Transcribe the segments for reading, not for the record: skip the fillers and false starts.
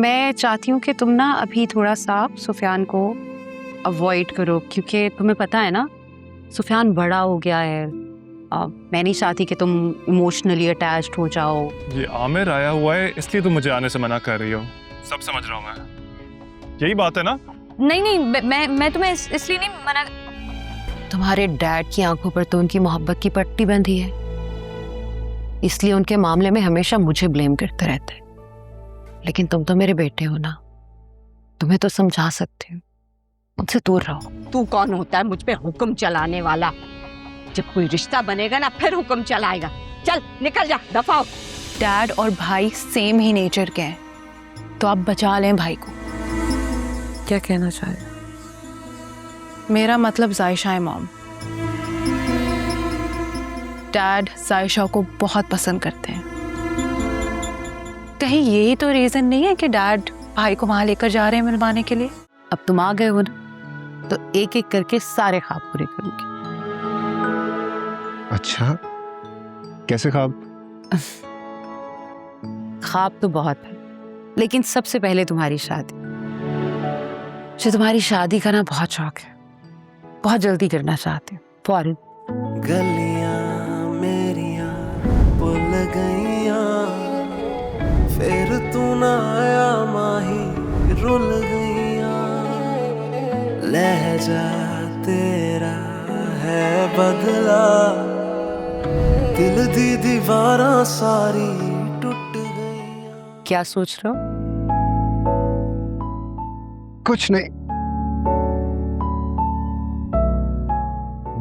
मैं चाहती हूँ कि तुम ना अभी थोड़ा सा सुफियान को अवॉइड करो, क्योंकि तुम्हें पता है ना सुफियान बड़ा हो गया है। मैं नहीं चाहती कि तुम इमोशनली अटैच्ड हो जाओ। ये आमिर आया हुआ है इसलिए तुम मुझे आने से मना कर रही हो। सब समझ रहा हूँ मैं, यही बात है ना? नहीं, मैं तुम्हें इसलिए नहीं मना। तुम्हारे डैड की आंखों पर तो उनकी मोहब्बत की पट्टी बंधी है, इसलिए उनके मामले में हमेशा मुझे ब्लेम करते रहते हैं। लेकिन तुम तो मेरे बेटे हो ना, तुम्हें तो समझा सकती हूँ, मुझसे दूर रहो। तू कौन होता है मुझ पे हुक्म चलाने वाला? जब कोई रिश्ता बनेगा ना फिर हुक्म चलाएगा। चल निकल जा, दफा हो। डैड और भाई सेम ही नेचर के हैं, तो आप बचा लें भाई को। क्या कहना चाह रहे हो? मेरा मतलब जायशा है मॉम। डैड जायशा को बहुत पसंद करते हैं। कहीं यही तो रीजन नहीं है कि डैड भाई को वहां लेकर जा रहे हैं मिलवाने के लिए? अब तुम आ गए हो ना, तो एक एक करके सारे ख्वाब पूरे करूंगी। अच्छा, कैसे ख्वाब? ख्वाब तो बहुत है, लेकिन सबसे पहले तुम्हारी शादी। मुझे तुम्हारी शादी का ना बहुत शौक है, बहुत जल्दी करना चाहती हूँ, फौरन। गलियां मेरियां भुल गईयां, फिर तू ना आया माही रुल गईयां। लहजा तेरा है बदला, दिल दी दीवारां सारी टूट गईयां। क्या सोच रहे हो? कुछ नहीं,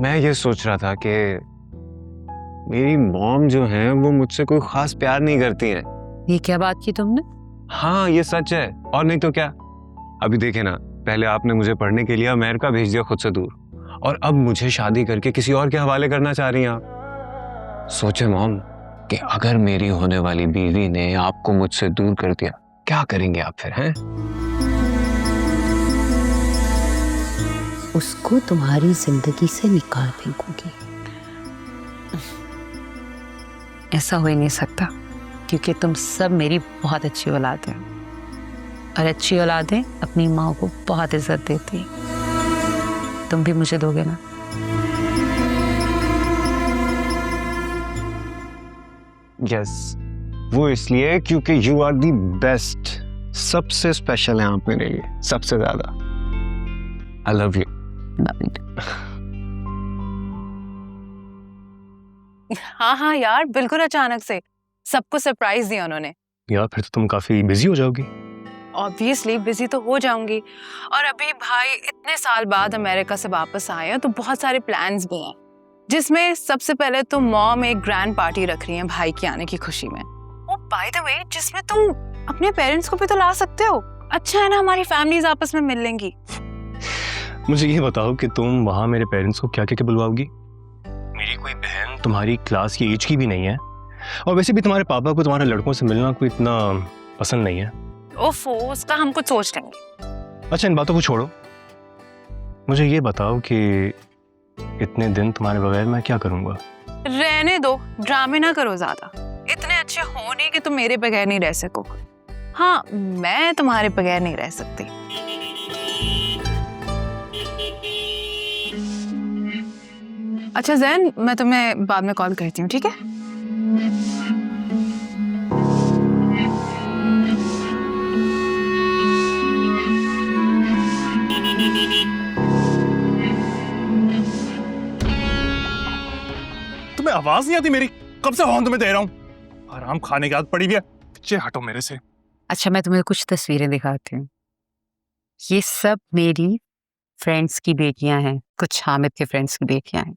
मैं ये सोच रहा था कि मेरी मॉम जो है वो मुझसे कोई खास प्यार नहीं करती हैं। ये क्या बात की तुमने? हाँ, ये सच है, और नहीं तो क्या। अभी देखे ना, पहले आपने मुझे पढ़ने के लिए अमेरिका भेज दिया खुद से दूर, और अब मुझे शादी करके किसी और के हवाले करना चाह रही हैं आप। सोचे मॉम कि अगर मेरी होने वाली बीवी ने आपको मुझसे दूर कर दिया, क्या करेंगे आप फिर? हैं? उसको तुम्हारी जिंदगी से निकाल फेंकूंगी। ऐसा हो ही नहीं सकता, क्योंकि तुम सब मेरी बहुत अच्छी औलाद हैं, और अच्छी औलादें अपनी माँ को बहुत इज्जत देती हैं। तुम भी मुझे दोगे ना? यस, वो इसलिए क्योंकि यू आर दी बेस्ट, सबसे स्पेशल है आप मेरे लिए, सबसे ज्यादा। I love you. हाँ यार, बिल्कुल अचानक से सबको सरप्राइज दिया उन्होंने। यार फिर तो तुम काफी बिजी हो जाओगी। ऑब्वियसली बिजी तो हो जाऊंगी, और अभी भाई इतने साल बाद अमेरिका से वापस आए हैं, तो बहुत सारे प्लान्स भी हैं, जिसमें सबसे पहले तो मॉम एक ग्रैंड पार्टी रख रही हैं भाई के आने की खुशी में। वो बाय द वे, जिसमें तुम अपने पेरेंट्स को भी तो ला सकते हो। अच्छा है ना, हमारी फैमिलीज आपस में मिल लेंगी। मुझे ये बताओ कि तुम वहाँ मेरे पेरेंट्स को क्या क्या बुलवाओगी? मेरी कोई बहन तुम्हारी क्लास की एज की भी नहीं है, और वैसे भी तुम्हारे पापा को तुम्हारे लड़कों से मिलना कोई इतना पसंद नहीं है। ओफो, उसका हम कुछ सोच लेंगे। अच्छा, इन बातों को छोड़ो, मुझे ये बताओ कि इतने दिन तुम्हारे बगैर मैं क्या करूँगा? रहने दो, ड्रामे ना करो ज्यादा। इतने अच्छे हो नहीं कि तुम मेरे बगैर नहीं रह सको। हाँ, मैं तुम्हारे बगैर नहीं रह सकती। अच्छा जैन, मैं तुम्हें बाद में कॉल करती हूँ, ठीक है? तुम्हें आवाज नहीं आती मेरी? कब से हॉर्न तुम्हें दे रहा हूँ? आराम खाने की आदत पड़ी हुई है, पीछे हटो मेरे से। अच्छा, मैं तुम्हें कुछ तस्वीरें दिखाती हूँ। ये सब मेरी फ्रेंड्स की बेटियां हैं, कुछ हामिद के फ्रेंड्स की बेटियां हैं।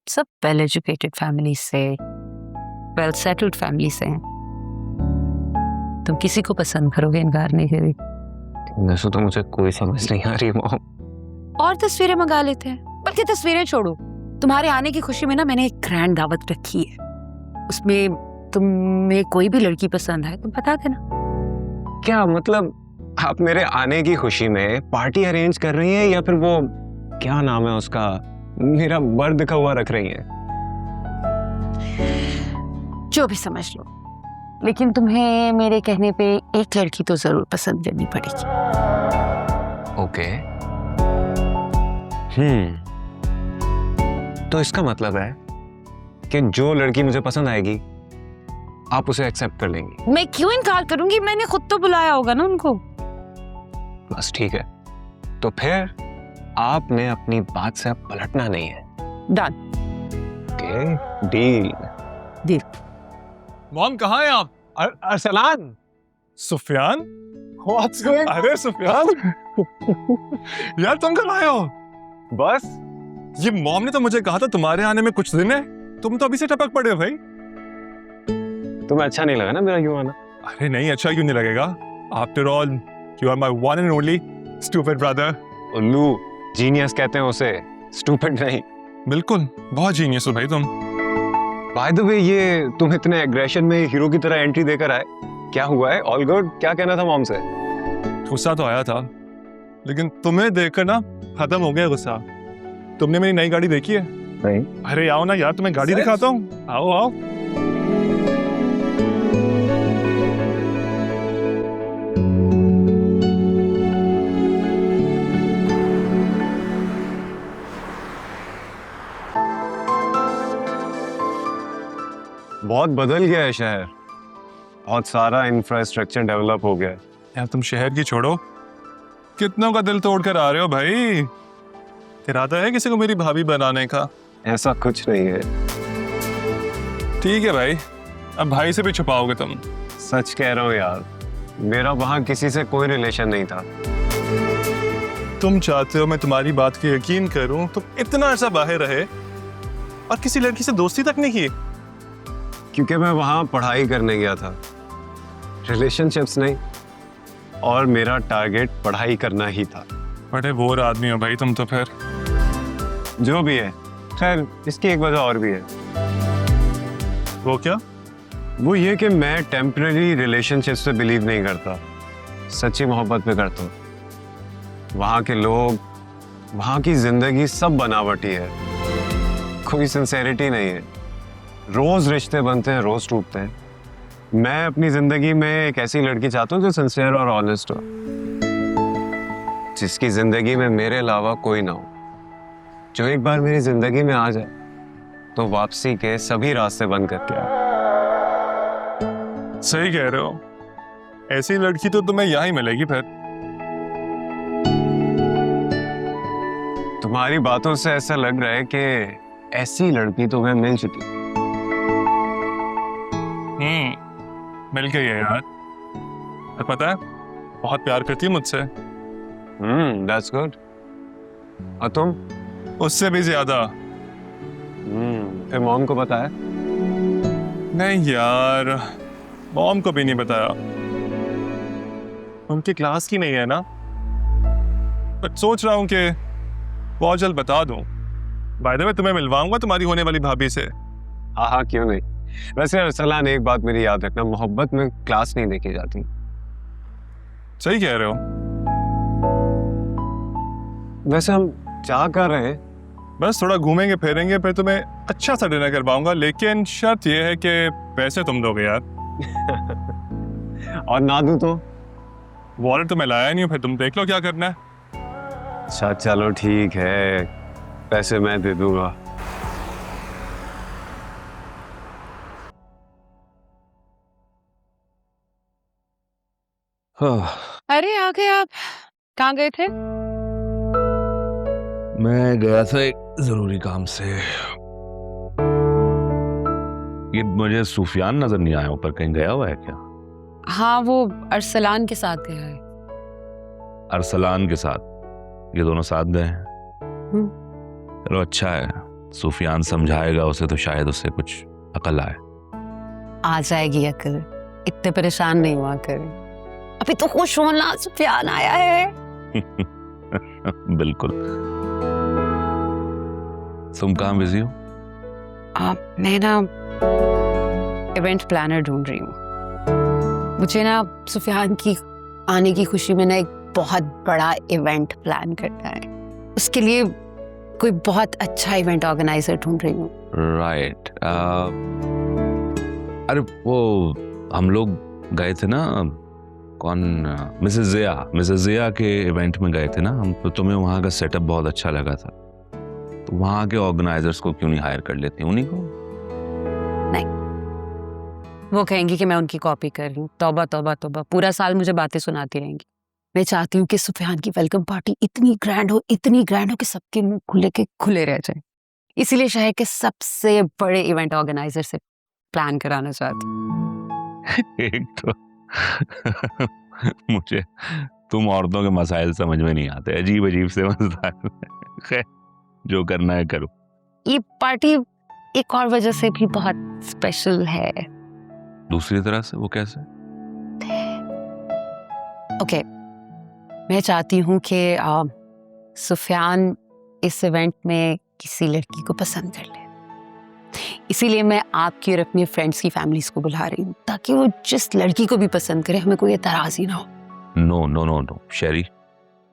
सब वेल एजुकेटेड फैमिली से, वेल सेटल्ड फैमिली से हैं। तुम किसी को पसंद करोगे इनकार नहीं करेगी। वैसे तो मुझे कोई समझ नहीं आ रही मॉम। और तस्वीरें मंगा लेते हैं। बल्कि तस्वीरें छोड़ो, तुम्हारे आने की खुशी में ना मैंने एक ग्रैंड दावत रखी है, उसमें तुम्हें कोई भी लड़की पसंद है तुम बता देना। क्या मतलब, आप मेरे आने की खुशी में पार्टी अरेंज कर रही हैं, या फिर वो क्या नाम है उसका, मेरा बर्थ लिखा हुआ रख रही हैं? जो भी समझ लो, लेकिन तुम्हें मेरे कहने पे एक लड़की तो जरूर पसंद करनी पड़ेगी। ओके। तो इसका मतलब है कि जो लड़की मुझे पसंद आएगी आप उसे एक्सेप्ट कर लेंगी? मैं क्यों इनकार करूंगी, मैंने खुद तो बुलाया होगा ना उनको। बस ठीक है, तो फिर आपने अपनी बात से अब पलटना नहीं है। डन। Okay, deal. मॉम कहाँ हैं आप? Arsalan. Sufiyan? What's going on? अरे सुफियान यार तुम कब आए हो? बस ये मॉम ने तो मुझे कहा था तुम्हारे आने में कुछ दिन है, तुम तो अभी से टपक पड़े हो भाई। तुम्हें अच्छा नहीं लगा ना मेरा यूं आना? अरे नहीं, अच्छा क्यों नहीं लगेगा? After all you are my one and only stupid brother. उल्लू, जीनियस कहते हैं उसे, स्टूपिड नहीं। बिल्कुल, बहुत जीनियस हो भाई तुम। बाय द वे, ये तुम इतने एग्रेशन में हीरो की तरह एंट्री देकर आए, क्या हुआ है? All good? क्या कहना था मॉम से? गुस्सा तो आया था, लेकिन तुम्हें देखकर ना खत्म हो गया गुस्सा। तुमने मेरी नई गाड़ी देखी है? नहीं। अरे आओ ना यार, तुम्हें गाड़ी दिखाता हूँ, आओ आओ। बहुत बदल गया है शहर, बहुत सारा इंफ्रास्ट्रक्चर डेवलप हो गया है। यार तुम शहर की छोड़ो, कितनों का दिल तोड़ कर आ रहे हो भाई। इरादा है किसी को मेरी भाभी बनाने का? ऐसा कुछ नहीं है। ठीक है भाई, अब भाई से भी छुपाओगे तुम? सच कह रहा हूँ यार, मेरा वहां किसी से कोई रिलेशन नहीं था। तुम चाहते हो मैं तुम्हारी बात की यकीन करूं? तुम इतना अर्सा बाहर रहे और किसी लड़की से दोस्ती तक नहीं की? क्योंकि मैं वहां पढ़ाई करने गया था, रिलेशनशिप्स नहीं, और मेरा टारगेट पढ़ाई करना ही था। बड़े बोर आदमी हो भाई तुम तो फिर। जो भी है, खैर इसकी एक वजह और भी है। वो क्या? वो ये कि मैं टेम्पररी रिलेशनशिप्स पे बिलीव नहीं करता, सच्ची मोहब्बत पे करता हूँ। वहाँ के लोग, वहाँ की जिंदगी सब बनावटी है, कोई सिंसेरिटी नहीं है। रोज रिश्ते बनते हैं, रोज टूटते हैं। मैं अपनी जिंदगी में एक ऐसी लड़की चाहता हूँ जो सिंसियर और ऑनेस्ट हो, जिसकी जिंदगी में मेरे अलावा कोई ना हो, जो एक बार मेरी जिंदगी में आ जाए तो वापसी के सभी रास्ते बंद करके आए। सही कह रहे हो, ऐसी लड़की तो तुम्हें यहाँ ही मिलेगी फिर। तुम्हारी बातों से ऐसा लग रहा है कि ऐसी लड़की तुम्हें मिल चुकी। मिल गई है यार, और पता है बहुत प्यार करती है मुझसे। That's good. और तुम? उससे भी ज्यादा। फिर मॉम को बताया? नहीं यार, मॉम को भी नहीं बताया, उनकी क्लास की नहीं है ना। बट सोच रहा हूँ कि बहुत जल्द बता दूं। बाय द वे तुम्हें मिलवाऊंगा तुम्हारी होने वाली भाभी से। हाँ हाँ, क्यों नहीं। वैसे अरसलान, एक बात मेरी याद रखना, मोहब्बत में क्लास नहीं देखी जाती। सही कह रहे हो। वैसे हम क्या कर रहे हैं? बस थोड़ा घूमेंगे फिरेंगे, फिर तुम्हें अच्छा सा डिनर करवाऊंगा, लेकिन शर्त यह है कि पैसे तुम दोगे यार। और ना दूं तो? वॉलेट तो मैं लाया नहीं हूँ, फिर तुम देख लो क्या करना है। अच्छा चलो ठीक है, पैसे मैं दे दूंगा। अरे आ गए आप, कहाँ गए थे? मैं गया था एक जरूरी काम से। ये मुझे सुफियान नजर नहीं आया, ऊपर कहीं गया हुआ है क्या? हाँ, वो अरसलान के साथ गया है। अरसलान के साथ? ये दोनों साथ गए हैं? चलो अच्छा है, सुफियान समझाएगा उसे तो शायद उससे कुछ अकल आए। आ जाएगी अकल, इतने परेशान नहीं हुआ कर। अभी तो खुश होना, सुफियान आया है। बिल्कुल। तुम कहाँ बिजी हो? मैं ना इवेंट प्लानर ढूंढ रही हूँ। मुझे ना सुफियान की आने की खुशी में ना एक बहुत बड़ा इवेंट प्लान करना है। उसके लिए कोई बहुत अच्छा इवेंट ऑर्गेनाइजर ढूंढ रही हूँ। राइट। अरे वो हम लोग गए थे ना, कौन, मिसेस जिया के इवेंट में गए थे ना हम, तो तुम्हें वहाँ का सेटअप बहुत अच्छा लगा था, तो वहाँ के ऑर्गेनाइजर्स को क्यों नहीं हायर कर लेते, उन्हीं को? वो कहेंगी कि मैं उनकी कॉपी कर रही हूँ। तौबा तौबा तौबा, पूरा साल मुझे बातें सुनाती रहेंगी। मैं चाहती हूँ कि सुफियान की वेलकम पार्टी इतनी ग्रैंड हो कि सबके मुंह खुले के खुले रह जाए। इसीलिए शहर के सबसे बड़े इवेंट ऑर्गेनाइजर से प्लान कराना चाहती हूँ। एक तो मुझे तुम औरतों के मसाइल समझ में नहीं आते, अजीब अजीब से मसाइल। खैर, जो करना है करो। ये पार्टी एक और वजह से भी बहुत स्पेशल है। दूसरी तरह से वो कैसे? ओके, मैं चाहती हूँ कि सुफियान इस इवेंट में किसी लड़की को पसंद कर ले, इसीलिए मैं आपकी और अपने फ्रेंड्स की फैमिलीज को बुला रही हूँ, ताकि वो जिस लड़की को भी पसंद करे हमें कोई एतराज ही ना हो। नो नो नो नो शेरी,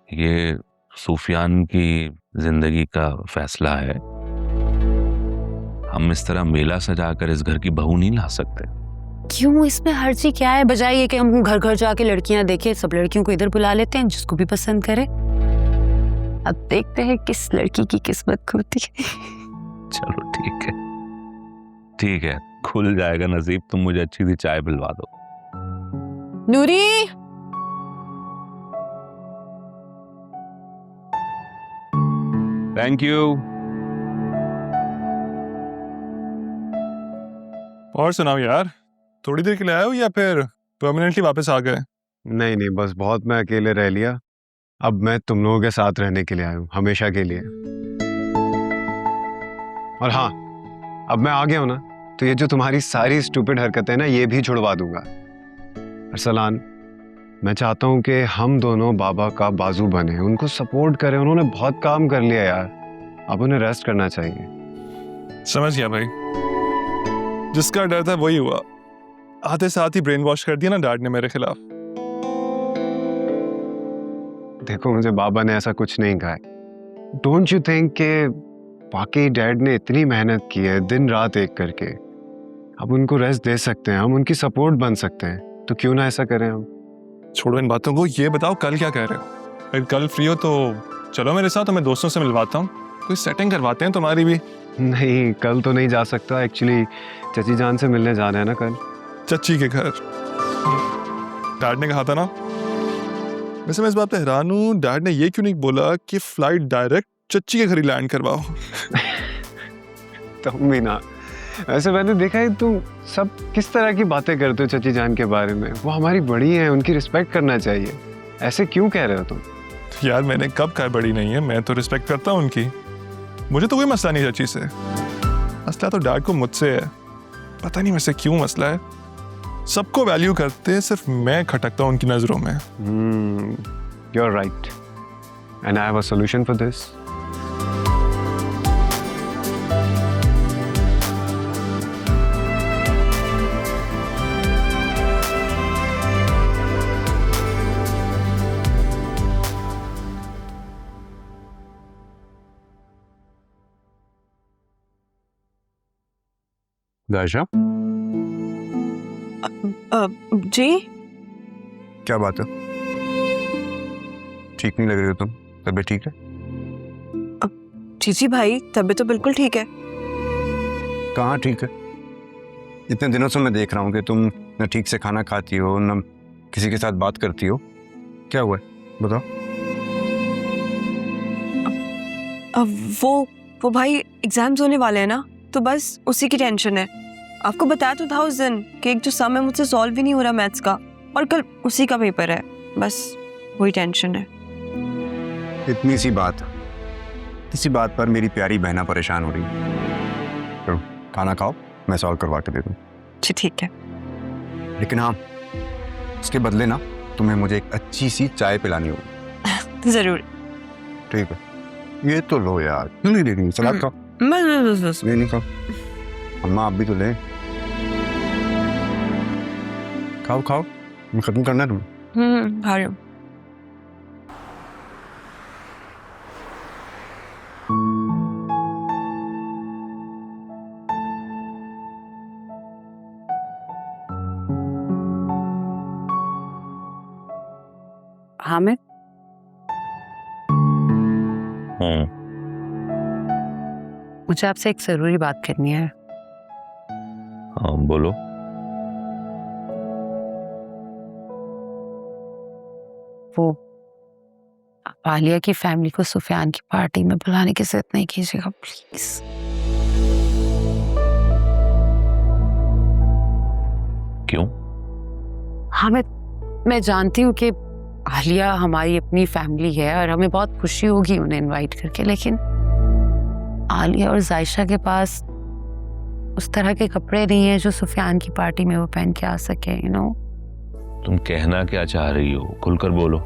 ये सुफियान की जिंदगी का फैसला है। हम इस तरह मेला सजाकर इस घर की बहू नहीं ला सकते। क्यों, इसमें हर्जी क्या है? बजाय ये कि हम घर घर जाके लड़कियां देखें, सब लड़कियों को इधर बुला लेते हैं जिसको भी पसंद करे। अब देखते हैं किस लड़की की किस्मत खुलती है। चलो ठीक है, खुल जाएगा नसीब। तुम मुझे अच्छी सी चाय पिलवा दो। नूरी, थैंक यू। और सुनाओ यार, थोड़ी देर के लिए आए हो या फिर परमानेंटली वापस आ गए? नहीं, बस बहुत मैं अकेले रह लिया। अब मैं तुम लोगों के साथ रहने के लिए आया हूँ, हमेशा के लिए। और हाँ, अब मैं आ गया हूँ ना, तो ये जो तुम्हारी सारी स्टूपिड हरकतें ना, ये भी छुड़वा दूंगा। अरसलान, मैं चाहता हूँ कि हम दोनों बाबा का बाजू बने, उनको सपोर्ट करें। उन्होंने बहुत काम कर लिया यार, अब उन्हें रेस्ट करना चाहिए। समझ गया भाई, जिसका डर था वही हुआ। आते साथ ही ब्रेन वॉश कर दिया ना डैड ने मेरे खिलाफ। देखो, मुझे बाबा ने ऐसा कुछ नहीं कहा है। डोंट यू थिंक कि वाकई डैड ने इतनी मेहनत की है दिन रात एक करके, अब उनको रेस्ट दे सकते हैं, हम उनकी सपोर्ट बन सकते हैं, तो क्यों ना ऐसा करें हम। छोड़ो इन बातों को, ये बताओ कल क्या कह रहे हो? अगर कल फ्री हो तो चलो मेरे साथ, तो मैं दोस्तों से मिलवाता हूँ, कोई सेटिंग करवाते हैं तुम्हारी भी। नहीं, कल तो नहीं जा सकता। एक्चुअली चची जान से मिलने जाना है ना कल। चची के घर? डैड ने कहा था ना। वैसे मैं इस बात पे हैरान हूँ, डैड ने ये क्यों नहीं बोला कि फ्लाइट डायरेक्ट चच्ची के घर ही लैंड करवाओ। तुम भी ना, वैसे मैंने देखा है तुम सब किस तरह की बातें करते हो चची जान के बारे में। वो हमारी बड़ी है, उनकी रिस्पेक्ट करना चाहिए। ऐसे क्यों कह रहे हो तुम? यार मैंने कब कहा बड़ी नहीं है, मैं तो रिस्पेक्ट करता हूँ उनकी। मुझे तो कोई मसला नहीं चची से, मसला तो डैड को मुझसे है। पता नहीं वैसे क्यों मसला है, सबको वैल्यू करते हैं, सिर्फ मैं खटकता हूँ उनकी नजरों में। You are right and I have a solution for this. Dasha, जी क्या बात है? ठीक नहीं लग रही हो तुम, तबीयत ठीक है? जी भाई, तबीयत तो बिल्कुल ठीक है। कहाँ ठीक है? इतने दिनों से मैं देख रहा हूँ कि तुम न ठीक से खाना खाती हो, न किसी के साथ बात करती हो। क्या हुआ है, बताओ। वो भाई एग्जाम्स होने वाले हैं ना, तो बस उसी की टेंशन है। आपको बताया तो था उस दिन कि एक जो सम है मुझसे सॉल्व ही नहीं हो रहा मैथ्स का, और कल उसी का पेपर है, बस वही टेंशन है। इतनी सी बात, इसी बात पर मेरी प्यारी बहना परेशान हो रही है। तो खाना खाओ, मैं सॉल्व करवा के दे दूँ। जी ठीक है। लेकिन हाँ, उसके बदले ना तुम्हें मुझे एक अच्छी सी चाय पिलानी होगी। जरूर। ठीक है, ये तो लो यार, क्यों नहीं दे रही? सलाद खाओ। बस। नहीं खाओ, अम्मा आप भी तो ले। खाओ, खत्म करना है तुम्हें। खा रही हूँ। हामिद, मुझे आपसे एक जरूरी बात करनी है। हाँ बोलो। वो आलिया की फैमिली को सुफियान की पार्टी में बुलाने की जिद नहीं कीजिएगा प्लीज। क्यों? हामिद, मैं जानती हूँ कि आलिया हमारी अपनी फैमिली है और हमें बहुत खुशी होगी उन्हें इनवाइट करके, लेकिन आलिया और जायशा के पास उस तरह के कपड़े नहीं है जो सुफियान की पार्टी में वो पहन के आ सके, यू नो। तुम कहना क्या चाह रही हो? खुलकर बोलो।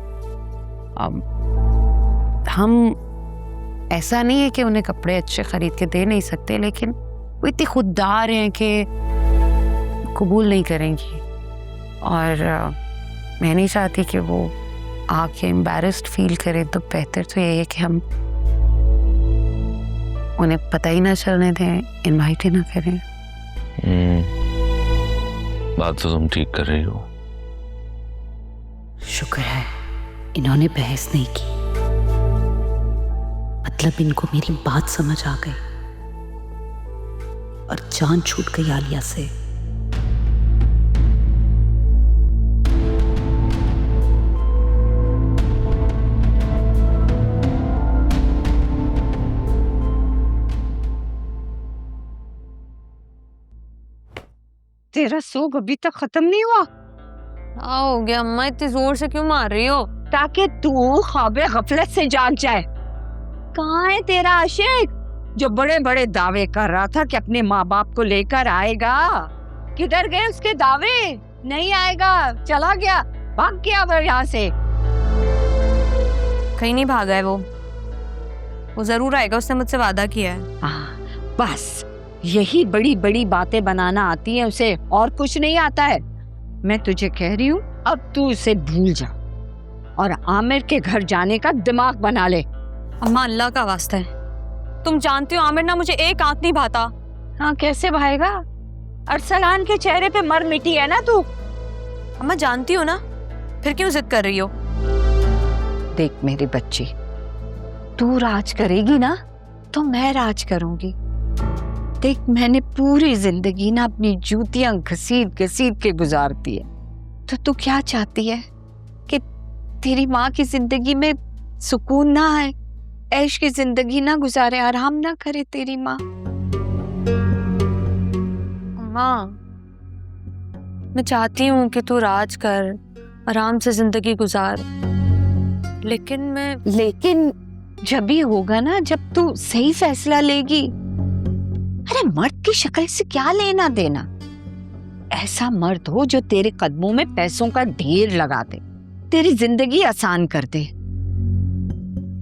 हम ऐसा नहीं है कि उन्हें कपड़े अच्छे खरीद के दे नहीं सकते, लेकिन वो इतनी खुददार हैं कि कबूल नहीं करेंगी, और मैं नहीं चाहती कि वो आके एम्बैरेस्ड फील करें। तो बेहतर तो यही है कि हम उन्हें पता ही ना चलने दें, इनवाइट ही ना करें। बात तो तुम ठीक कर रही हो। शुक्र है इन्होंने बहस नहीं की, मतलब इनको मेरी बात समझ आ गई और जान छूट गई आलिया से। तेरा सोग अभी तक खत्म नहीं हुआ? क्या हो गया अम्मा, इतनी जोर से क्यों मार रही हो? ताकि तू ख्वाबे गफलत से जाग जाए। कहाँ है तेरा आशिक जो बड़े बड़े दावे कर रहा था कि अपने माँ बाप को लेकर आएगा? किधर गए उसके दावे? नहीं आएगा, चला गया, भाग गया वो यहाँ से। कहीं नहीं भागा है वो जरूर आएगा, उसने मुझसे वादा किया है। बस यही बड़ी बड़ी बातें बनाना आती है उसे, और कुछ नहीं आता है। मैं तुझे कह रही हूँ अब तू उसे भूल जा और आमिर के घर जाने का दिमाग बना ले। अम्मा अल्लाह का वास्ता है, तुम जानती हो आमिर ना मुझे एक आंख नहीं भाता। हाँ कैसे भाएगा? अरसलान के चेहरे पे मर मिटी है ना तू। अम्मा जानती हो ना, फिर क्यों जिद कर रही हो? देख मेरी बच्ची, तू राज करेगी ना तो मैं राज करूंगी। देख मैंने पूरी जिंदगी ना अपनी जूतियां घसीट घसीट के गुजार दी है, तो तू क्या चाहती है कि तेरी माँ की जिंदगी में सुकून ना आए, ऐश की जिंदगी ना गुजारे, आराम ना करे तेरी माँ? अम्मा मैं चाहती हूँ कि तू राज कर, आराम से जिंदगी गुजार, लेकिन जब भी होगा ना जब तू सही फैसला लेगी। अरे मर्द की शक्ल से क्या लेना देना? ऐसा मर्द हो जो तेरे कदमों में पैसों का ढेर लगा दे, तेरी जिंदगी आसान कर दे,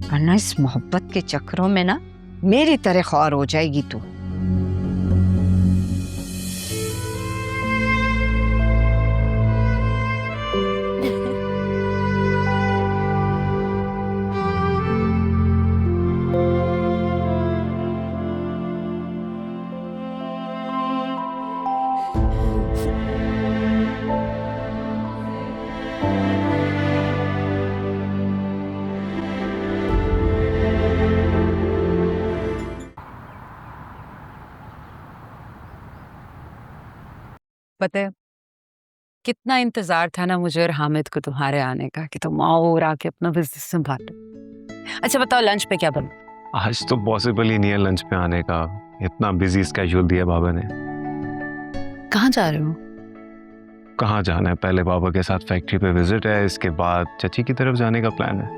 वरना इस मोहब्बत के चक्करों में ना मेरी तरह ख्वार हो जाएगी तू। पता है कितना इंतजार था ना मुझे और हामिद को तुम्हारे आने का, कि तुम आओ और आके अपना बिजनेस संभालो। अच्छा बताओ लंच पे क्या बना? आज तो पॉसिबल ही नहीं है लंच पे आने का, इतना बिजी स्केड्यूल दिया बाबा ने। कहाँ जा रहे हो? कहाँ जाना है, पहले बाबा के साथ फैक्ट्री पे विजिट है, इसके बाद चाची की तरफ जाने का प्लान है।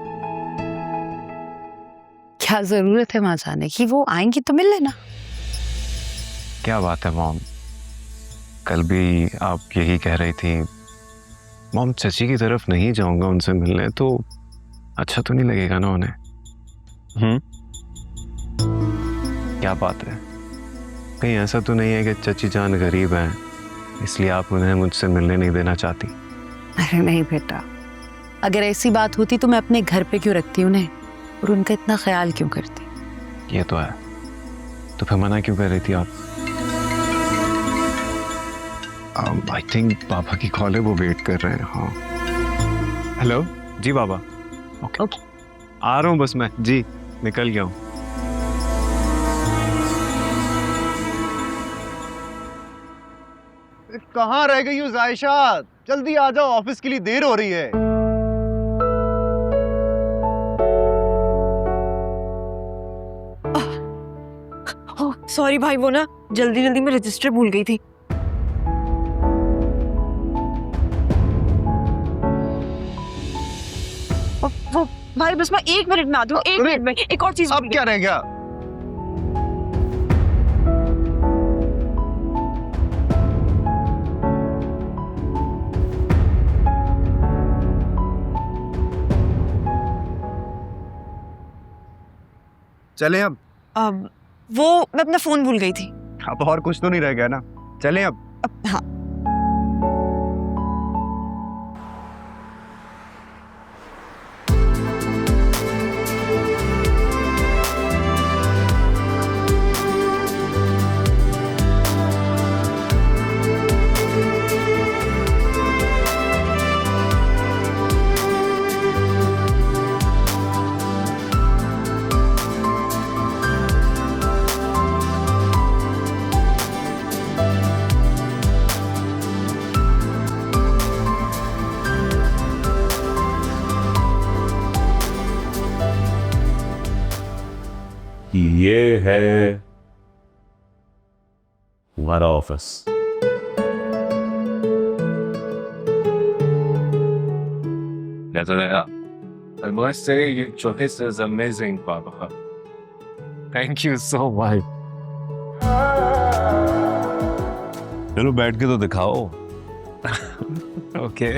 क्या जरूरत है वहां जाने की, वो आएंगी तो मिल लेना। क्या बात है मॉम, कल भी आप यही कह रही थी। मॉम चाची की तरफ नहीं जाऊंगा उनसे मिलने तो अच्छा तो नहीं लगेगा ना उन्हें? क्या बात है, कहीं ऐसा तो नहीं है कि चाची जान गरीब हैं इसलिए आप उन्हें मुझसे मिलने नहीं देना चाहती? अरे नहीं बेटा, अगर ऐसी बात होती तो मैं अपने घर पे क्यों रखती उन्हें और उनका इतना ख्याल क्यों करती? ये तो है, तो फिर मना क्यों कर रही थी आप? आई थिंक पापा की कॉल है, वो वेट कर रहे हैं। हाँ हेलो जी बाबा। ओके आ रहा हूँ बस मैं जी, निकल गया हूँ। कहाँ रह गई हो जायशा? जल्दी आ जाओ, ऑफिस के लिए देर हो रही है। सॉरी भाई, वो ना जल्दी जल्दी में रजिस्टर भूल गई थी। वो भाई बस मैं 1 मिनट में आ दूँ, 1 मिनट में। एक और चीज अब क्या रह गया? चलें अब? वो मैं अपना फोन भूल गई थी। अब और कुछ तो नहीं रह गया ना? चलें अब? हाँ। ये है हमारा office. I must say your choice is amazing, Papa. Thank you so much. चलो बैठ के तो दिखाओ। ओके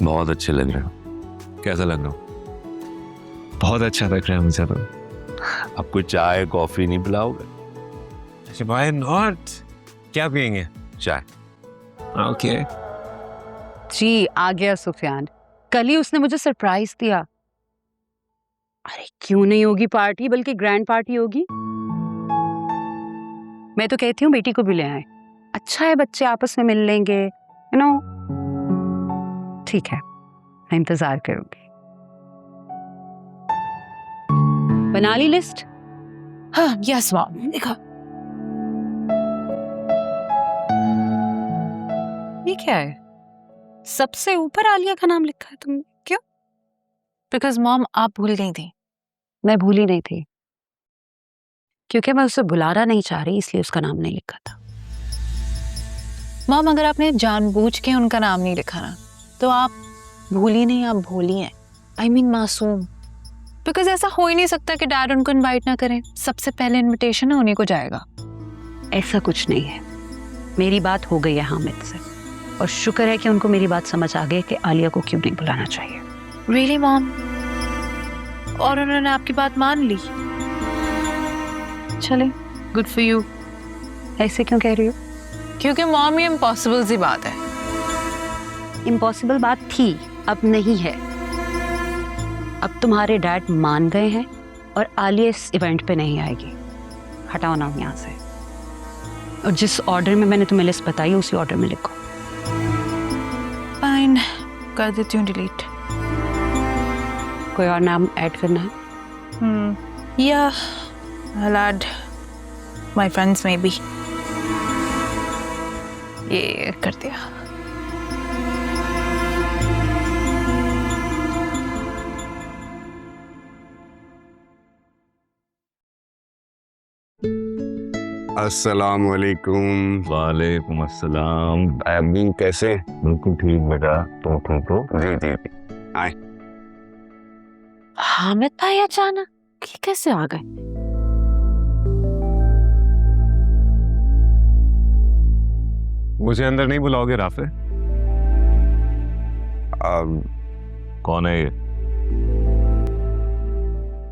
बहुत अच्छे लग रहे हो। कैसा लग रहा हूँ? बहुत अच्छा लग रहा है मुझे तो। आपको चाय कॉफी नहीं पिलाओगे? Why not? क्या पियेंगे? चाय। ओके जी आ गया सुफियान। कल ही उसने मुझे सरप्राइज दिया। अरे क्यों नहीं होगी पार्टी, बल्कि ग्रैंड पार्टी होगी। मैं तो कहती हूँ बेटी को भी ले आए। अच्छा है, बच्चे आपस में मिल लेंगे, यू नो। ठीक है, मैं इंतजार करूंगी। बना ली लिस्ट? हाँ, यस मॉम। देखा ये क्या है? सबसे ऊपर आलिया का नाम लिखा है तुमने, क्यों? बिकॉज मॉम आप भूल गई थी। मैं भूली नहीं थी, क्योंकि मैं उसे बुलाना नहीं चाह रही, इसलिए उसका नाम नहीं लिखा था। मॉम अगर आपने जानबूझ के उनका नाम नहीं लिखा ना, तो आप भूली नहीं, आप भोली हैं। आई मीन मासूम। बिकॉज ऐसा हो ही नहीं सकता कि डैड उनको इनवाइट ना करें। सबसे पहले इनविटेशन ना उन्हीं को जाएगा। ऐसा कुछ नहीं है, मेरी बात हो गई है हामिद से, और शुक्र है कि उनको मेरी बात समझ आ गई कि आलिया को क्यों नहीं बुलाना चाहिए। Really mom? और उन्होंने आपकी बात मान ली? चले, गुड फॉर यू। ऐसे क्यों कह रही हो? क्योंकि मॉम ये इम्पॉसिबल सी बात है। इम्पॉसिबल बात थी, अब नहीं है। अब तुम्हारे डैड मान गए हैं और आलिया इस इवेंट पे नहीं आएगी। हटाओ नाम यहाँ से, और जिस ऑर्डर में मैंने तुम्हें लिस्ट बताई उसी ऑर्डर में लिखो। फाइन, कर देती हूँ डिलीट। कोई और नाम ऐड करना है? या I'll add my friends maybe। ये कर दिया। अस्सलाम वालेकुम। वालेकुम अस्सलाम। अम्मी कैसे? बिल्कुल ठीक बेटा, तुम ठीक हो? जी जी जी। आए। हामिद भाई अचानक ये कैसे आ गए? मुझे अंदर नहीं बुलाओगे राफे? कौन है ये?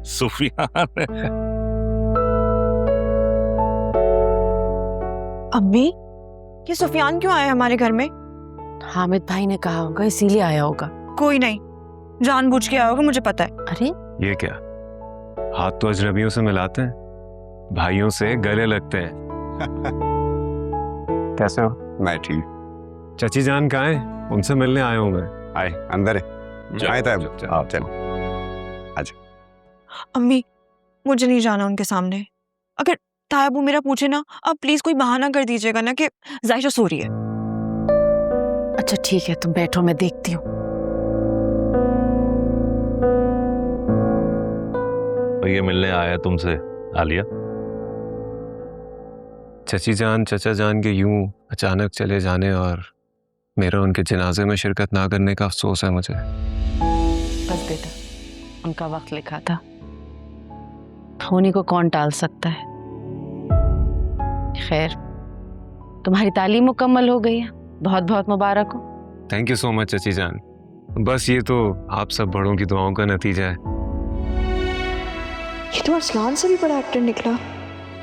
सुफियान। अम्मी, ये सुफियान क्यों आया हमारे घर में? हामिद भाई ने कहा होगा, इसीलिए आया होगा। कोई नहीं, जानबूझ के आया होगा, मुझे पता है। अरे ये क्या? हाथ तो अजनबियों से मिलाते हैं, भाइयों से गले लगते हैं। कैसे हो? मैं ठीक। चाची जान कहाँ है? उनसे मिलने आया हूँ मैं। आए अंदर है। आए थे आप चलो। अम्मी मुझे नहीं जाना उनके सामने। अगर तायाबू मेरा पूछे ना, आप प्लीज कोई बहाना कर दीजिएगा ना कि जायशा सो रही है। अच्छा ठीक है, तुम बैठो, मैं देखती हूँ। तो ये मिलने आया तुमसे आलिया? चाची जान चाचा जान के यूं अचानक चले जाने और मेरा उनके जनाजे में शिरकत ना करने का अफसोस है मुझे। बस बेटा, उनका वक्त लिखा था, होने को कौन टाल सकता है। खैर, तुम्हारी तालीम मुकम्मल हो गई है, बहुत बहुत मुबारक हो। थैंक यू सो मच चाची जान। बस ये तो आप सब बड़ों की दुआओं का नतीजा है। ये तो अरसलान से भी बड़ा एक्टर निकला।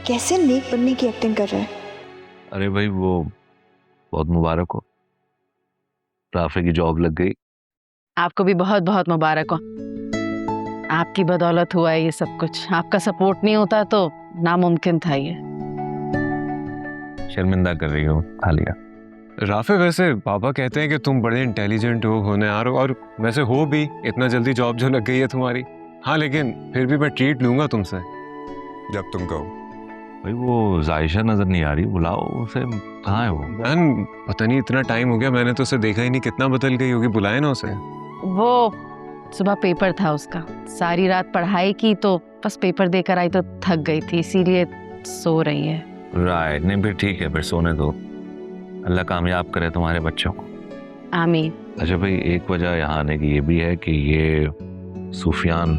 कैसे नेक बनने की एक्टिंग कर रहा है। अरे भाई वो बहुत मुबारक हो, राफे की जॉब लग गई। आपको भी बहुत बहुत मुबारक हो। आपकी बदौलत हुआ है ये सब कुछ। आपका सपोर्ट नहीं होता तो नामुमकिन था ये। शर्मिंदा कर रही हो आलिया। राफे, वैसे पापा कहते हैं कि तुम बड़े इंटेलिजेंट हो, होनहार हो, और वैसे हो भी। इतना जल्दी जॉब जो लग गई है तुम्हारी। हाँ, लेकिन फिर भी मैं ट्रीट लूंगा तुमसे जब तुम कहो। भाई वो जायशा नजर नहीं आ रही, बुलाओ उसे। कहाँ है वो? मैन, पता नहीं, इतना टाइम हो गया, मैंने तो उसे देखा ही नहीं। कितना बदल गई होगी, बुलाए ना उसे। वो सुबह पेपर था उसका, सारी रात पढ़ाई की तो बस पेपर देकर आई तो थक गई थी, इसीलिए सो रही है। राइट, नहीं फिर ठीक है, फिर सोने दो। अल्लाह कामयाब करे तुम्हारे बच्चों को। आमीन। अच्छा भाई, एक वजह यहाँ आने की ये भी है कि ये सुफियान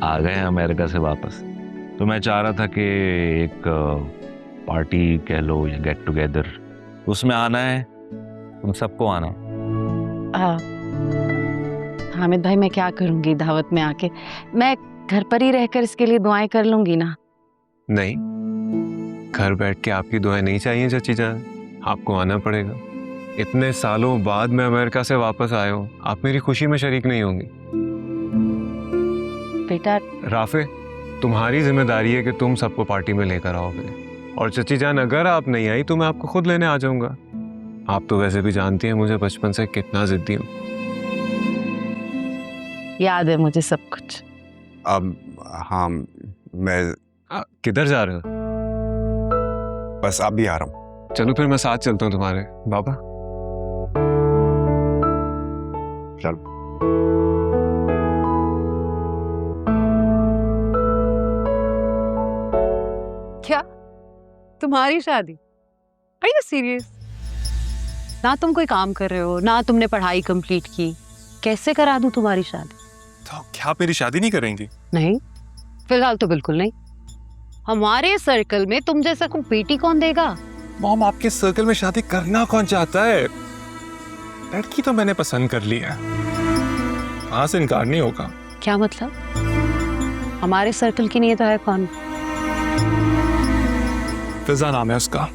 आ गए हैं अमेरिका से वापस। तो मैं चाह रहा था कि एक पार्टी कह लो या गेट टुगेदर, उसमें आना है, तुम सबको आना है। हामिद भाई, मैं क्या करूंगी दावत में आके? मैं घर पर ही रहकर इसके लिए दुआएं कर लूंगी ना। नहीं, घर बैठ के आपकी दुआएं नहीं चाहिए चाची जान, आपको आना पड़ेगा। इतने सालों बाद मैं अमेरिका से वापस आया हूँ, आप मेरी खुशी में शरीक नहीं होंगी। बेटा राफे, तुम्हारी जिम्मेदारी है कि तुम सबको पार्टी में लेकर आओगे। और चाची जान, अगर आप नहीं आई तो मैं आपको खुद लेने आ जाऊंगा। आप तो वैसे भी जानती हैं मुझे बचपन से कितना जिद्दी हूँ। याद है मुझे सब कुछ। अब हाँ, मैं किधर जा रहे हो? बस अब भी आ रहा हूँ। चलो फिर मैं साथ चलता हूँ तुम्हारे। बाबा चलो। क्या तुम्हारी शादी? Are you serious? ना तुम कोई काम कर रहे हो, ना तुमने पढ़ाई कंप्लीट की, कैसे करा दूं तुम्हारी शादी? तो क्या आप मेरी शादी नहीं करेंगी? नहीं, फिलहाल तो बिल्कुल नहीं। हमारे सर्कल में तुम जैसा कोई बेटी कौन देगा? मॉम, आपके सर्कल में शादी करना कौन चाहता है? लड़की तो मैंने पसंद कर ली है, वहां से इनकार नहीं होगा। क्या मतलब? हमारे सर्कल की नहीं है तो है कौन? फिजा नाम है उसका,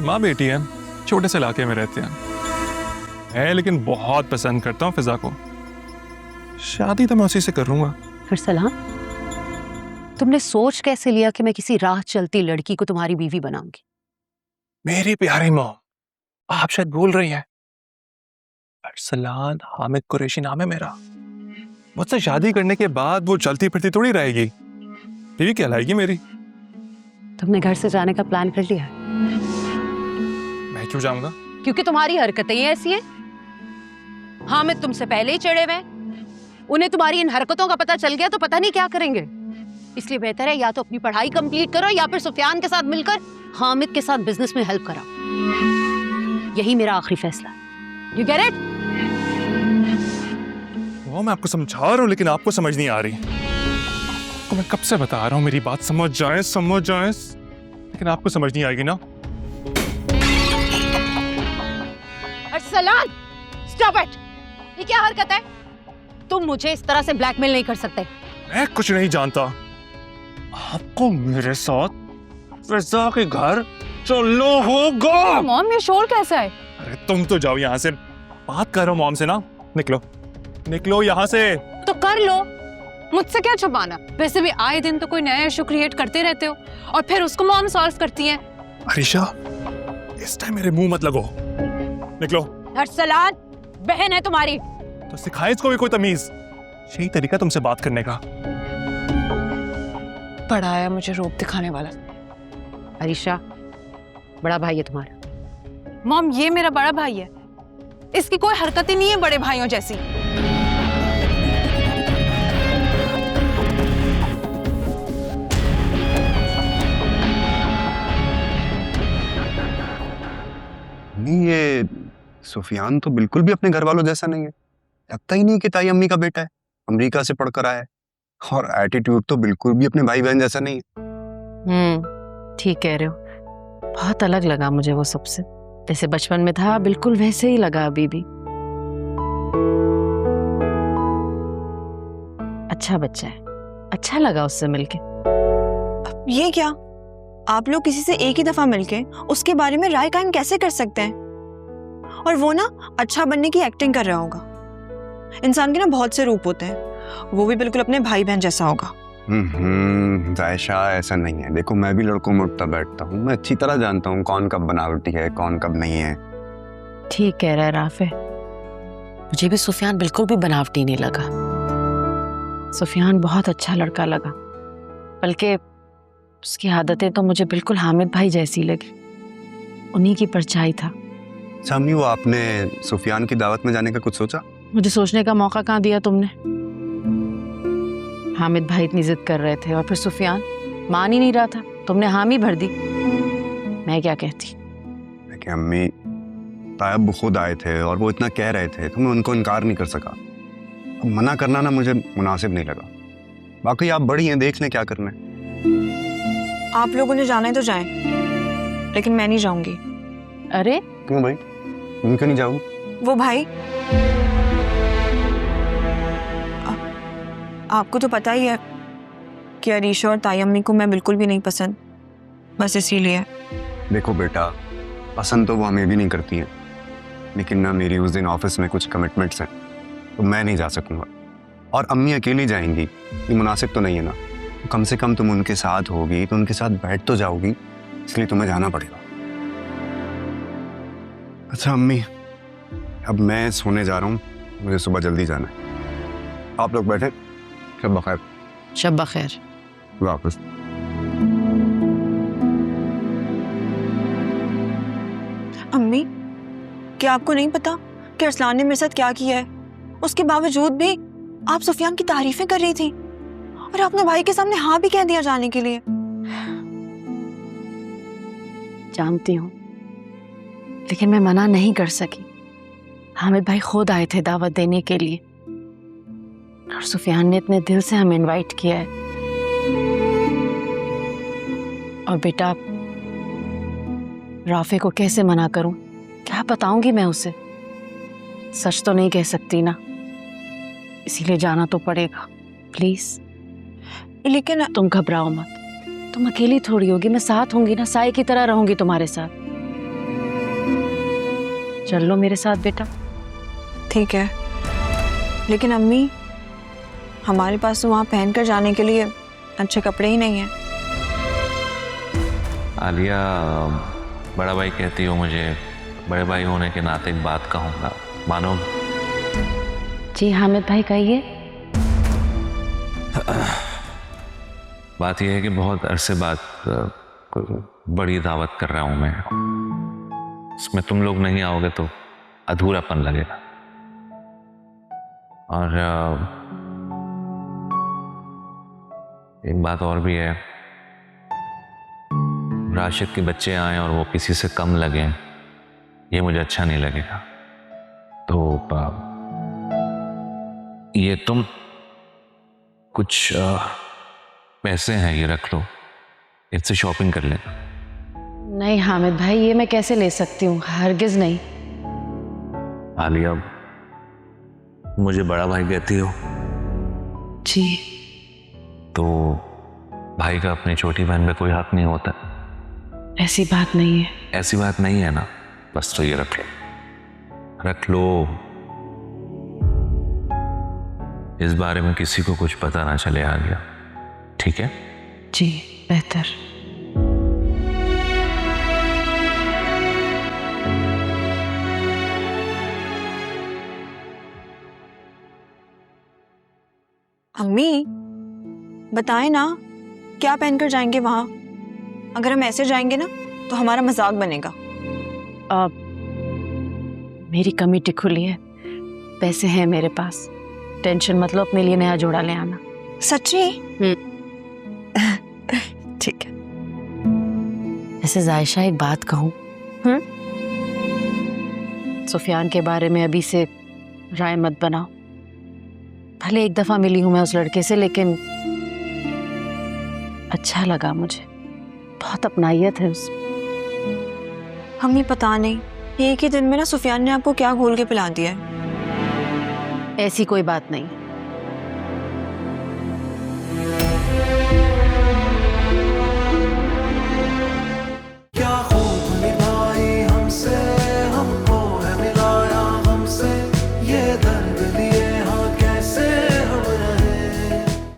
माँ बेटी है, छोटे से इलाके में रहते हैं। है लेकिन बहुत पसंद करता हूँ फिजा को। शादी तो मैं उसी से करूंगा। फिर सलाम, तुमने सोच कैसे लिया कि मैं किसी राह चलती लड़की को तुम्हारी बीवी बनाऊंगी? मेरी प्यारी मॉम, आप शायद भूल रही हैं, अरसलान हामिद कुरैशी नाम है मेरा। मुझसे शादी करने के बाद वो चलती फिरती थोड़ी रहेगी, बीवी कहलाएगी मेरी। तुमने घर से जाने का प्लान कर लिया? मैं क्यों जाऊंगा? क्योंकि तुम्हारी हरकतें ही ऐसी हैं। हामिद तुमसे पहले ही चढ़े हुए, उन्हें तुम्हारी इन हरकतों का पता चल गया तो पता नहीं क्या करेंगे। इसलिए बेहतर है या तो अपनी पढ़ाई कंप्लीट करो या फिर सुफियान के साथ मिलकर हामिद के साथ बिजनेस में हेल्प कराओ। यही मेरा आखिरी फैसला। You get it? वो मैं आपको समझा रहा हूँ लेकिन आपको समझ नहीं आ रही। आपको मैं कब से बता रहा हूँ मेरी बात समझ जाए, लेकिन आपको समझ नहीं आएगी ना। Arsalan, stop it! ये क्या हरकत है? तुम मुझे इस तरह से ब्लैकमेल नहीं कर सकते। मैं कुछ नहीं जानता। आपको मेरे साथ फिजा के घर चलना होगा। मॉम, ये शोर कैसा है? अरे तुम तो जाओ यहाँ से, बात करो मॉम से ना। निकलो निकलो यहाँ से। तो कर लो, मुझसे क्या छुपाना? वैसे भी आए दिन तो कोई नया इशू क्रिएट करते रहते हो और फिर उसको मॉम सॉल्व करती है। अरीशा, इस टाइम मेरे मुंह मत लगो, निकलो। अरसलान, बहन है तुम्हारी। तो सिखाए इसको भी कोई तमीज, यही तरीका तुमसे बात करने का। बड़ा आया मुझे रूप दिखाने वाला। अरीशा, बड़ा भाई है तुम्हारा। मॉम, ये मेरा बड़ा भाई है, इसकी कोई हरकत ही नहीं है बड़े भाइयों जैसी। नहीं, ये सुफियान तो बिल्कुल भी अपने घर वालों जैसा नहीं है। लगता ही नहीं कि ताई अम्मी का बेटा है, अमेरिका से पढ़कर आया है। और एटीट्यूड तो बिल्कुल भी अपने भाई बहन जैसा नहीं है। ठीक कह रहे हो। बहुत अलग लगा मुझे वो सबसे, जैसे बचपन में था बिल्कुल वैसे ही लगा अभी भी। अच्छा बच्चा है, अच्छा लगा उससे मिलके। ये क्या, आप लोग किसी से एक ही दफा मिलके उसके बारे में राय कायम कैसे कर सकते हैं? और वो ना अच्छा बनने की एक्टिंग कर रहा होगा। इंसान के ना बहुत से रूप होते हैं, वो भी बिल्कुल अपने भाई बहन जैसा होगा। जायशा, ऐसा नहीं है। देखो, मैं भी लड़कों में उठता बैठता हूँ, मैं अच्छी तरह जानता हूँ कौन कब बनावटी है, कौन कब नहीं है। ठीक कह रहा है राफे, मुझे भी सुफियान बिल्कुल भी बनावटी नहीं लगा। सुफियान बहुत अच्छा लड़का लगा, बल्कि उसकी आदतें तो मुझे बिल्कुल हामिद भाई जैसी लगी, उन्हीं की परछाई था। सामी, वो आपने सुफियान की दावत में जाने का कुछ सोचा? मुझे सोचने का मौका कहाँ दिया तुमने? हामिद भाई इतनी जिद कर रहे थे और फिर सुफियान मान ही नहीं रहा था, तुमने हामी भर दी। मैं क्या कहती? देखिए अम्मी, तायब खुद आए थे और वो इतना कह रहे थे तो मैं उनको इनकार नहीं कर सका। अब मना करना ना मुझे मुनासिब नहीं लगा। बाकी आप बड़ी हैं, देख लें क्या करना है। आप लोगों ने जाना है तो जाएं, लेकिन मैं नहीं जाऊंगी। अरे क्यों भाई, तुम क्यों नहीं जाओगे? वो भाई, आपको तो पता ही है कि अरीशा और ताई अम्मी को मैं बिल्कुल भी नहीं पसंद, बस इसीलिए। देखो बेटा, पसंद तो वो हमें भी नहीं करती है, लेकिन ना मेरी उस दिन ऑफिस में कुछ कमिटमेंट्स हैं तो मैं नहीं जा सकूंगा। और अम्मी अकेली जाएंगी, ये मुनासिब तो नहीं है ना। तो कम से कम तुम उनके साथ होगी तो उनके साथ बैठ तो जाओगी, इसलिए तुम्हें जाना पड़ेगा। अच्छा अम्मी, अब मैं सोने जा रहा हूँ, मुझे सुबह जल्दी जाना है। आप लोग बैठे, शब बखैर। शब बखैर। वापस। अम्मी, क्या आपको नहीं पता कि अरसलान ने मेरे साथ क्या किया है? उसके बावजूद भी आप सुफियान की तारीफें कर रही थी और आपने भाई के सामने हाँ भी कह दिया जाने के लिए। जानती हूँ, लेकिन मैं मना नहीं कर सकी। हामिद भाई खुद आए थे दावत देने के लिए और सुफियान ने इतने दिल से हमें इनवाइट किया है। और बेटा, राफे को कैसे मना करूं? क्या बताऊंगी मैं उसे? सच तो नहीं कह सकती ना, इसीलिए जाना तो पड़ेगा। प्लीज। लेकिन तुम घबराओ मत, तुम अकेली थोड़ी होगी, मैं साथ होंगी ना, साए की तरह रहूंगी तुम्हारे साथ। चल लो मेरे साथ बेटा। ठीक है, लेकिन अम्मी, हमारे पास तो वहां पहनकर जाने के लिए अच्छे कपड़े ही नहीं हैं। आलिया, बड़ा भाई कहती हो मुझे, बड़े भाई होने के नाते एक बात कहूँगा, मानो? जी हामिद भाई, कहिए। बात यह है कि बहुत अरसे बाद कोई बड़ी दावत कर रहा हूँ मैं। इसमें तुम लोग नहीं आओगे तो अधूरापन लगेगा। और एक बात और भी है, राशिद के बच्चे आए और वो किसी से कम लगे, ये मुझे अच्छा नहीं लगेगा। तो ये तुम कुछ पैसे हैं, ये रख लो, इससे शॉपिंग कर लेना। नहीं हामिद भाई, ये मैं कैसे ले सकती हूँ? हरगिज नहीं। आलिया, मुझे बड़ा भाई कहती हो? जी। तो भाई का अपनी छोटी बहन पे कोई हक नहीं होता? ऐसी बात नहीं है। ऐसी बात नहीं है ना? बस तो ये रख लो, रख लो। इस बारे में किसी को कुछ पता ना चले आलिया, ठीक है? जी, बेहतर। अम्मी बताएं ना, क्या पहनकर जाएंगे वहां? अगर हम ऐसे जाएंगे ना तो हमारा मजाक बनेगा। मेरी कमेटी खुली है, पैसे हैं मेरे पास, टेंशन मत लो, अपने लिए नया जोड़ा ले आना। सच्ची? ठीक है। ऐसे जायशा एक बात कहूँ, सुफियान के बारे में अभी से राय मत बनाओ। भले एक दफा मिली हूं मैं उस लड़के से, लेकिन अच्छा लगा मुझे, बहुत अपनाइयत है उसमें। हमें पता नहीं एक ही दिन में ना सुफियान ने आपको क्या घोल के पिला दिया है। ऐसी कोई बात नहीं,